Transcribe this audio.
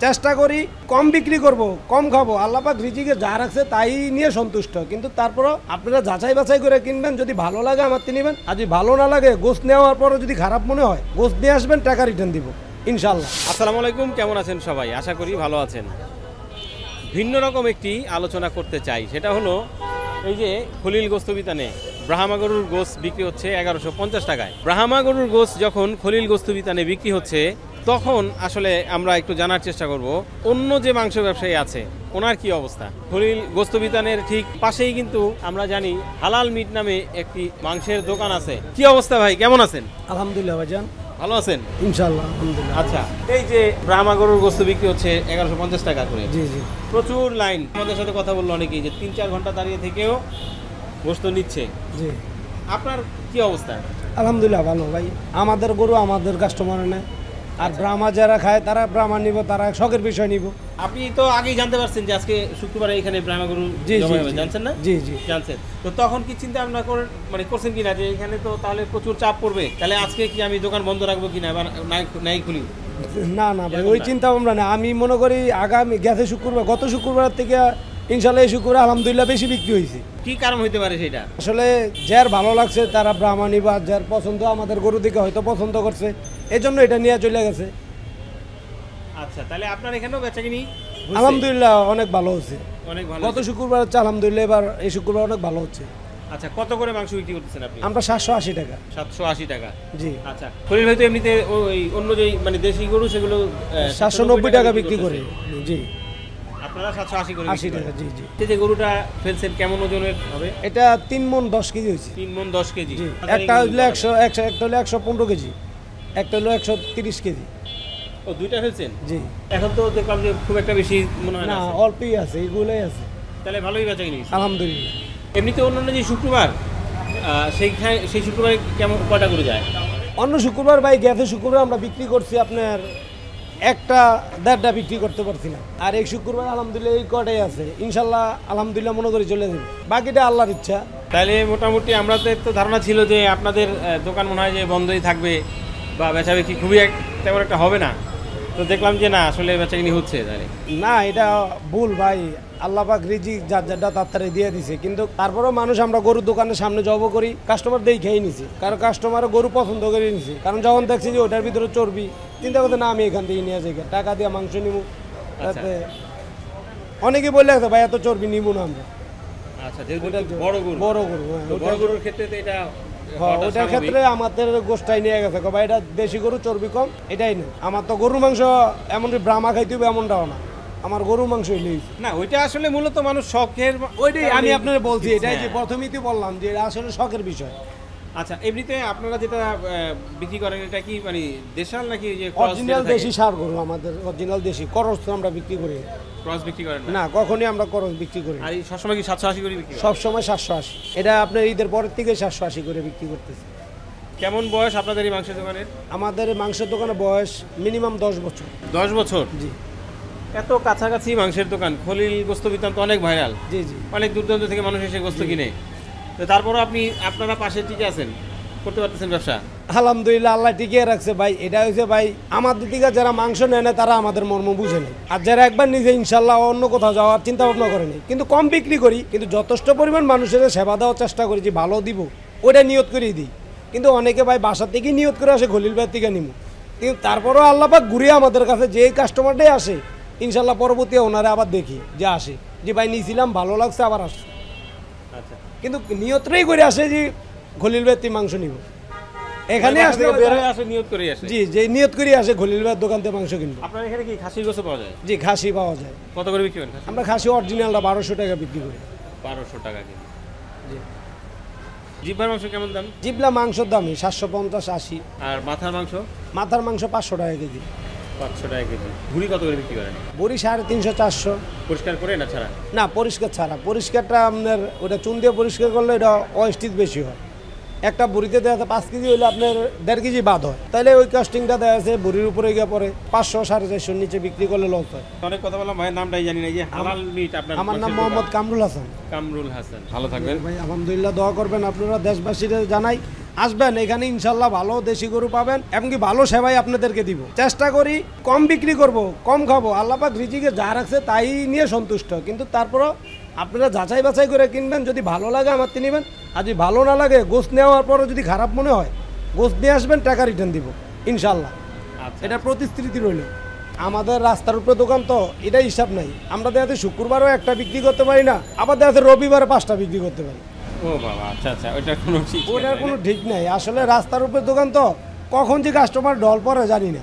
চেষ্টা করি কম বিক্রি করব, কম খাবো, আল্লাহ পাক রিজিকে যা রাখছে তাই নিয়ে সন্তুষ্ট। কিন্তু তারপরও আপনারা যাচাই বাছাই করে কিনবেন, যদি ভালো লাগে আমার নেবেন, আর যদি ভালো না লাগে গোস্ত নেওয়ার পরও যদি খারাপ মনে হয় গোস্ত নিয়ে আসবেন, টাকা রিটার্ন দিব ইনশাল্লাহ। আসসালামু আলাইকুম, কেমন আছেন সবাই? আশা করি ভালো আছেন। ভিন্ন রকম একটি আলোচনা করতে চাই, সেটা হলো এই যে খলিল গোস্ত বিতানে ব্রাহ্মা গরুর গোস্ত বিক্রি হচ্ছে 1150 টাকায়। ব্রাহ্মা গরুর গোস্ত যখন খলিল গোস্ত বিতানে বিক্রি হচ্ছে, তখন আসলে আমরা একটু জানার চেষ্টা করব অন্য যে মাংস ব্যবসায়ী আছে ওনার কি অবস্থা। খলিল গোস্ত বিতানের ঠিক পাশেই কিন্তু আমরা জানি হালাল মিট নামে একটি মাংসের দোকান আছে। কি অবস্থা ভাই, কেমন আছেন? আলহামদুলিল্লাহ ভাইজান, ভালো আছেন ইনশাআল্লাহ আলহামদুলিল্লাহ। আচ্ছা, এই যে ব্রাহ্মা গরুর গোস্ত বিক্রি হচ্ছে 1150 টাকা করে, জি জি, প্রচুর লাইন। আমাদের সাথে কথা বললো অনেকেই যে 3-4 ঘন্টা দাঁড়িয়ে থেকেও গোস্ত নিচ্ছে। জি, আপনার কি অবস্থা? আলহামদুলিল্লাহ ভালো ভাই, আমাদের গরু আমাদের কাস্টমার নেয়, আর ব্রাহ্মা যারা খায় তারা ব্রাহ্মা নিব, তারা শখের বিষয় নিব। আপনি তো আগেই জানতে পারছেন যে আজকে শুক্রবারে এখানে ব্রাহ্মা গরু জবাই হবে, জানছেন না? জি জি জানছেন। তো তখন কি চিন্তা ভাবনা করছেন কিনা যে এখানে তো তাহলে প্রচুর চাপ পড়বে, তাহলে আজকে কি আমি দোকান বন্ধ রাখবো কিনা বা নাই খুলি? না না ভাই, ওই চিন্তা ভাবনা না। আমি মনে করি আগামী গেছে শুক্রবার, গত শুক্রবার থেকে ইনশাল্লাহ এই শুক্রবার আলহামদুলিল্লাহ বেশি বিক্রি হয়েছে। কি কারণ হইতে পারে সেটা? আসলে যার ভালো লাগছে তারা ব্রাহ্মা নিবা, যার পছন্দ আমাদের গরু দিকে হয়তো পছন্দ করছে, এই জন্য এটা নিয়ে চলে গেছে। আচ্ছা, তাহলে আপনার এখানেও বেচাকিনি আলহামদুলিল্লাহ অনেক ভালো হচ্ছে, অনেক ভালো। গত শুক্রবার হচ্ছে আলহামদুলিল্লাহ, এবার এই শুক্রবার অনেক ভালো হচ্ছে। আচ্ছা, কত করে মাংস বিক্রি করতেছেন আপনি? আমরা 780 টাকা। 780 টাকা, জি। আচ্ছা, খলিল হয়তো এমনিতে ওই অন্য যে মানে দেশি গরু সেগুলো 790 টাকা বিক্রি করে। জি, আপনারা 780 করে 80 টাকা। জি জি। এই যে গরুটা ফেলছেন কেমন ওজনের হবে? এটা 3 মণ 10 কেজি হয়েছে। 3 মণ 10 কেজি। একটা হলো 100, একটা হলো 115 কেজি, একটা হলো 130 কেজি। ও, দুইটা ফেলছেন? জি। এখন তো দেখলাম যে খুব একটা বেশি মনে হয় না, না অল্পই আছে, এগুলোই আছে। তাহলে ভালোই বেচাকিনি আলহামদুলিল্লাহ। এমনিতে অন্যান্য যে শুক্রবার সেই শুক্রবারে কেমন কয়টা করে যায়? অন্য শুক্রবার ভাই গেছে শুক্রবার আমরা বিক্রি করছি আপনার 1-1.5টা বিক্রি করতে পারছি না, আর এই শুক্রবার আলহামদুলিল্লাহ এই কটাই আছে। ইনশাল্লাহ আলহামদুলিল্লাহ মনে করি চলে যাবে, বাকিটা আল্লাহর ইচ্ছা। তাহলে মোটামুটি আমাদের তো ধারণা ছিল যে আপনাদের দোকান মনে হয় যে বন্ধই থাকবে বা বেচাবিক্রি খুবই তেমন একটা হবে না, তো দেখলাম যে না, আসলে বেচাকিনি হচ্ছে। তাহলে না, এটা ভুল ভাই, আল্লাহ পাক রিজিক যার যারটা তাড়াতাড়ি দিয়ে দিছে, কিন্তু তারপরেও মানুষ আমরা গরুর দোকানের সামনে জব করি, কাস্টমার দিয়ে খেয়ে নিছি, কারণ কাস্টমার গরু পছন্দ করে নিছি। কারণ যখন দেখছি যে ওটার ভিতরে চর্বি, চিন্তা করতে না আমি এখান থেকে নিয়ে যাই, টাকা দিয়ে মাংস নিব। তাতে অনেকে বলে আছে ভাই এত চর্বি নিব না আমরা। আচ্ছা, বড় গরু, বড় গরুর ক্ষেত্রে তো এটা ওটার ক্ষেত্রে আমাদের গোষ্ঠায় নিয়ে গেছে ভাই, এটা দেশি গরু চর্বি কম, এটাই না। আমার তো গরু মাংস এমনকি ব্রাহ্মা খাইতে হবে এমনটাও না, আমার গরু মাংস হইলেই না। ওইটা আসলে মূলত মানুষ শখের, ওইটাই আমি আপনারা বলছি, এটাই যে প্রথমেই তো বললাম যে এটা আসলে শখের বিষয়। আচ্ছা, এমনিতে আপনারা যেটা বিক্রি করেন এটা কি মানে দেশাল নাকি যে অরিজিনাল দেশি সার গরু? আমাদের অরিজিনাল দেশি করস তো আমরা বিক্রি করি, ক্রস বিক্রি করেন না? কখনই আমরা করস বিক্রি করি। আর সবসময় কি 780 করে বিক্রি? সবসময় 780। এটা আপনার ঈদের পরের থেকে 780 করে বিক্রি করতেছি। কেমন বয়স আপনাদের এই মাংসের দোকানের? আমাদের মাংসের দোকানের বয়স মিনিমাম 10 বছর। 10 বছর? জি। এত কাছাকাছি মাংসের দোকান, খলিল গোস্ত বিতান তো অনেক ভাইরাল। জি জি, অনেক দূর দূরান্ত থেকে মানুষ এসে গোস্ত কিনে, তো তারপরও আপনারা পাশে টিকে আছেন, করতে পারতেছেন ব্যবসা? আলহামদুলিল্লাহ আল্লাহ টিকিয়ে রাখছে ভাই। এটা হচ্ছে ভাই আমাদের দিকে যারা মাংস নেয় না তারা আমাদের মর্ম বুঝে নেই, আর যারা একবার নিজে ইনশাল্লাহ অন্য কোথাও যাওয়ার চিন্তা ভাবনা করেনি, কিন্তু কম বিক্রি করি, কিন্তু যথেষ্ট পরিমাণ মানুষের সেবা দেওয়ার চেষ্টা করি যে ভালো দিব, ওটা নিয়ত করেই দিই। কিন্তু অনেকে ভাই বাসা থেকেই নিয়ত করে আসে খলিল ভাইয়ের থেকে নিব, কিন্তু তারপরেও আল্লাহ পাক ঘুরিয়ে আমাদের কাছে যে কাস্টমারটাই আসে ইনশাল্লাহ পরবর্তী ওনারা আবার দেখি যে আসে যে ভাই নিয়েছিলাম ভালো লাগছে আবার আসছে। আচ্ছা, কিন্তু নিয়তটাই করে আসে যে খলিল ভাইয়ের থেকে মাংস নিব, এখানে আসলে বের হয়ে আসে নিয়ত করে আসে। জি, যে নিয়ত করে আসে খলিল ভাইয়ের দোকান থেকে মাংস কিনবো। আপনার এখানে কি খাসির গোস্ত পাওয়া যায়? জি, খাসি পাওয়া যায়। কত করে বিক্রি করেন? আমরা খাসি অরিজিনালটা 1200 টাকা বিক্রি করি। 1200 টাকা কেজি। জি। জিহ্বার মাংস কেমন দাম? জিবলা মাংসের দামই 750-80। আর মাথার মাংস? মাথার মাংস 500 টাকা কেজি। 500 টাকা কেজি। ভুড়ি কত করে বিক্রি করেন? বড়ি 350-400। পরিষ্কার করে না ছাড়া? না, পরিষ্কার ছাড়া। পরিষ্কারটা আপনার ওটা চুন দিয়ে পরিষ্কার করলে এটা অয়েস্টিজ বেশি হয়। একটা বুড়িতে দেওয়া আছে 5 কেজি হইলে আপনার 1.5 কেজি বাদ হয়, তাহলে ওই কাস্টিংটা দেওয়া আছে বুড়ির উপরে গিয়ে পরে 500-450 নিচে বিক্রি করলে লস হয়। অনেক কথা বললাম ভাই, নামটাই জানি না। যে হালাল মিট আপনার? আমার নাম মোহাম্মদ কামরুল হাসান। কামরুল হাসান, ভালো থাকবেন ভাই। আলহামদুলিল্লাহ, দোয়া করবেন আপনারা। দেশবাসীরা জানাই আসবেন এখানে ইনশাল্লাহ ভালো দেশি গরু পাবেন, এমনকি ভালো সেবাই আপনাদেরকে দিব। চেষ্টা করি কম বিক্রি করব, কম খাবো, আল্লাহ পাক রিজিকে যা রাখছে তাই নিয়ে সন্তুষ্ট, কিন্তু তারপরও আপনারা যাচাই বাছাই করে কিনবেন। যদি ভালো লাগে আমার থেকে নেবেন, আর যদি ভালো না লাগে গোস্ত নেওয়ার পরও যদি খারাপ মনে হয় গোস্ত নিয়ে আসবেন, টাকা রিটার্ন দিব ইনশাল্লাহ। আচ্ছা এটা প্রতিশ্রুতি রইল। আমাদের রাস্তার উপরে দোকান তো এটা হিসাব নাই, আমরা দেখাতে শুক্রবারও একটা বিক্রি করতে পারি না, আবার দেখাতে রবিবারে 5টা বিক্রি করতে পারি। ও বাবা, আচ্ছা আচ্ছা, ওইটার কোনো ঠিক ওটার কোনো ঠিক নাই। আসলে রাস্তার উপরে দোকান তো কখন যে কাস্টমার ঢল পড়ে জানি না।